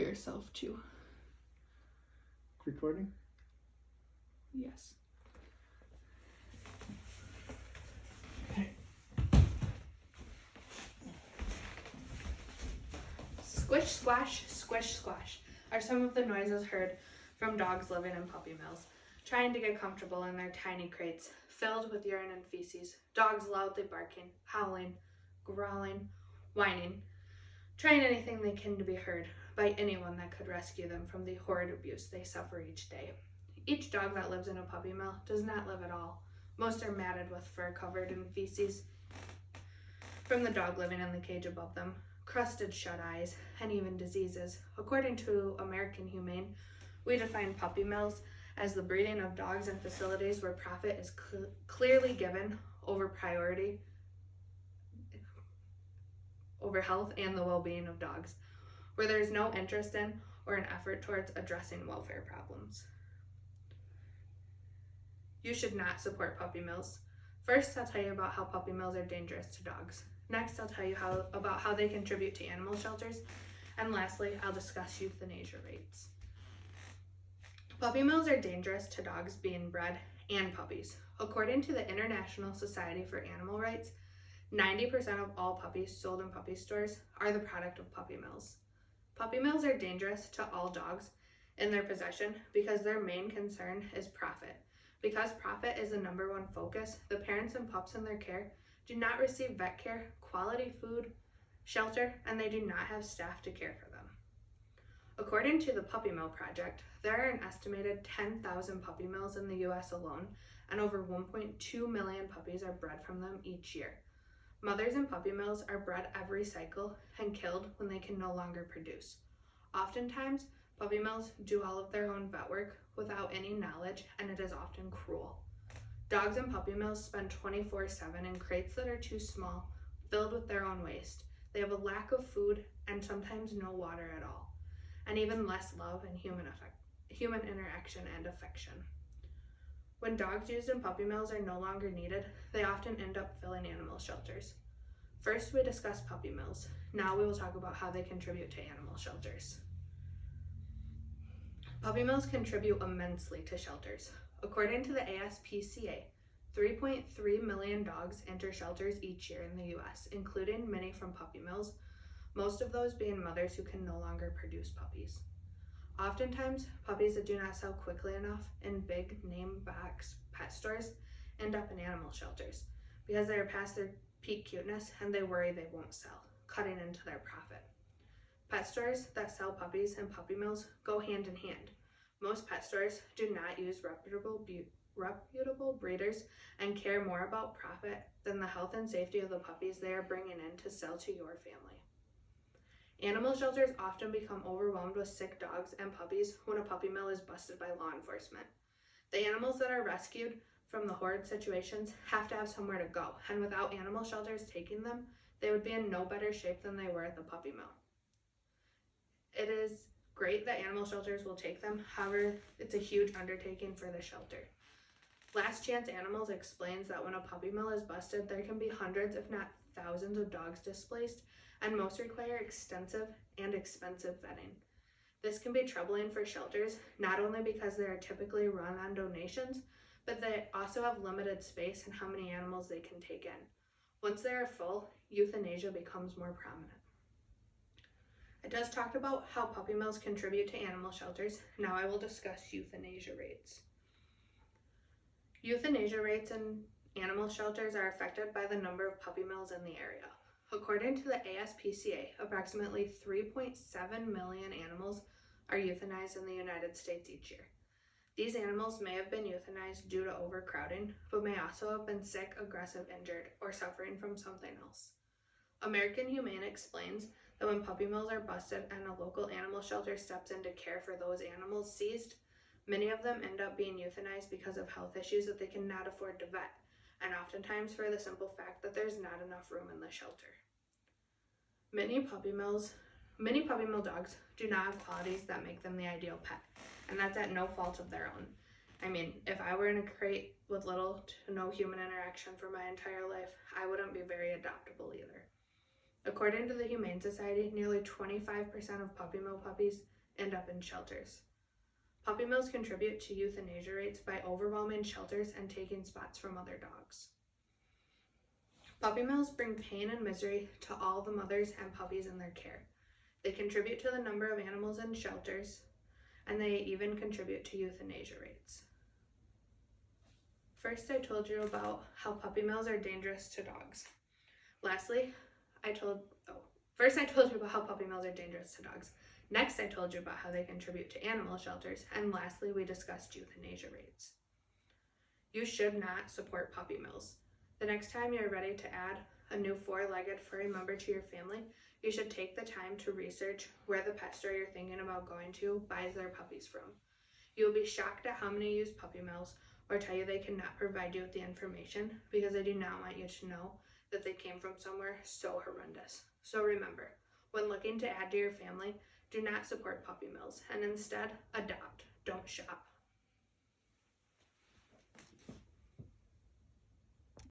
yourself too. Recording? Yes. Okay. Squish, squash, squish, squash are some of the noises heard from dogs living in puppy mills, trying to get comfortable in their tiny crates filled with urine and feces, dogs loudly barking, howling, growling, whining, trying anything they can to be heard by anyone that could rescue them from the horrid abuse they suffer each day. Each dog that lives in a puppy mill does not live at all. Most are matted with fur covered in feces from the dog living in the cage above them, crusted shut eyes, and even diseases. According to American Humane, we define puppy mills as the breeding of dogs in facilities where profit is clearly given over priority over health and the well-being of dogs, where there is no interest in or an effort towards addressing welfare problems. You should not support puppy mills. First, I'll tell you about how puppy mills are dangerous to dogs. Next, I'll tell you about how they contribute to animal shelters. And lastly, I'll discuss euthanasia rates. Puppy mills are dangerous to dogs being bred and puppies. According to the International Society for Animal Rights, 90% of all puppies sold in puppy stores are the product of puppy mills. Puppy mills are dangerous to all dogs in their possession because their main concern is profit. Because profit is the number one focus, the parents and pups in their care do not receive vet care, quality food, shelter, and they do not have staff to care for them. According to the Puppy Mill Project, there are an estimated 10,000 puppy mills in the US alone, and over 1.2 million puppies are bred from them each year. Mothers in puppy mills are bred every cycle and killed when they can no longer produce. Oftentimes, puppy mills do all of their own vet work without any knowledge, and it is often cruel. Dogs in puppy mills spend 24/7 in crates that are too small, filled with their own waste. They have a lack of food and sometimes no water at all, and even less love and human interaction and affection. When dogs used in puppy mills are no longer needed, they often end up filling animal shelters. First, we discussed puppy mills. Now we will talk about how they contribute to animal shelters. Puppy mills contribute immensely to shelters. According to the ASPCA, 3.3 million dogs enter shelters each year in the US, including many from puppy mills, most of those being mothers who can no longer produce puppies. Oftentimes, puppies that do not sell quickly enough in big name box pet stores end up in animal shelters because they are past their peak cuteness and they worry they won't sell, cutting into their profit. Pet stores that sell puppies and puppy mills go hand in hand. Most pet stores do not use reputable breeders and care more about profit than the health and safety of the puppies they are bringing in to sell to your family. Animal shelters often become overwhelmed with sick dogs and puppies when a puppy mill is busted by law enforcement. The animals that are rescued from the horrid situations have to have somewhere to go, and without animal shelters taking them, they would be in no better shape than they were at the puppy mill. It is great that animal shelters will take them, however, it's a huge undertaking for the shelter. Last Chance Animals explains that when a puppy mill is busted, there can be hundreds, if not thousands, of dogs displaced, and most require extensive and expensive vetting. This can be troubling for shelters, not only because they are typically run on donations, but they also have limited space and how many animals they can take in. Once they are full, euthanasia becomes more prominent. I just talked about how puppy mills contribute to animal shelters. Now I will discuss euthanasia rates. Euthanasia rates in animal shelters are affected by the number of puppy mills in the area. According to the ASPCA, approximately 3.7 million animals are euthanized in the United States each year. These animals may have been euthanized due to overcrowding, but may also have been sick, aggressive, injured, or suffering from something else. American Humane explains that when puppy mills are busted and a local animal shelter steps in to care for those animals seized, many of them end up being euthanized because of health issues that they cannot afford to vet, and oftentimes for the simple fact that there's not enough room in the shelter. Many puppy mill dogs do not have qualities that make them the ideal pet, and that's at no fault of their own. I mean, if I were in a crate with little to no human interaction for my entire life, I wouldn't be very adoptable either. According to the Humane Society, nearly 25% of puppy mill puppies end up in shelters. Puppy mills contribute to euthanasia rates by overwhelming shelters and taking spots from other dogs. Puppy mills bring pain and misery to all the mothers and puppies in their care. They contribute to the number of animals in shelters, and they even contribute to euthanasia rates. First, I told you about how puppy mills are dangerous to dogs. First I told you about how puppy mills are dangerous to dogs. Next, I told you about how they contribute to animal shelters. And lastly, we discussed euthanasia rates. You should not support puppy mills. The next time you're ready to add a new four-legged furry member to your family, you should take the time to research where the pet store you're thinking about going to buys their puppies from. You will be shocked at how many use puppy mills or tell you they cannot provide you with the information because they do not want you to know that they came from somewhere so horrendous. So remember, when looking to add to your family, do not support puppy mills and instead adopt, don't shop.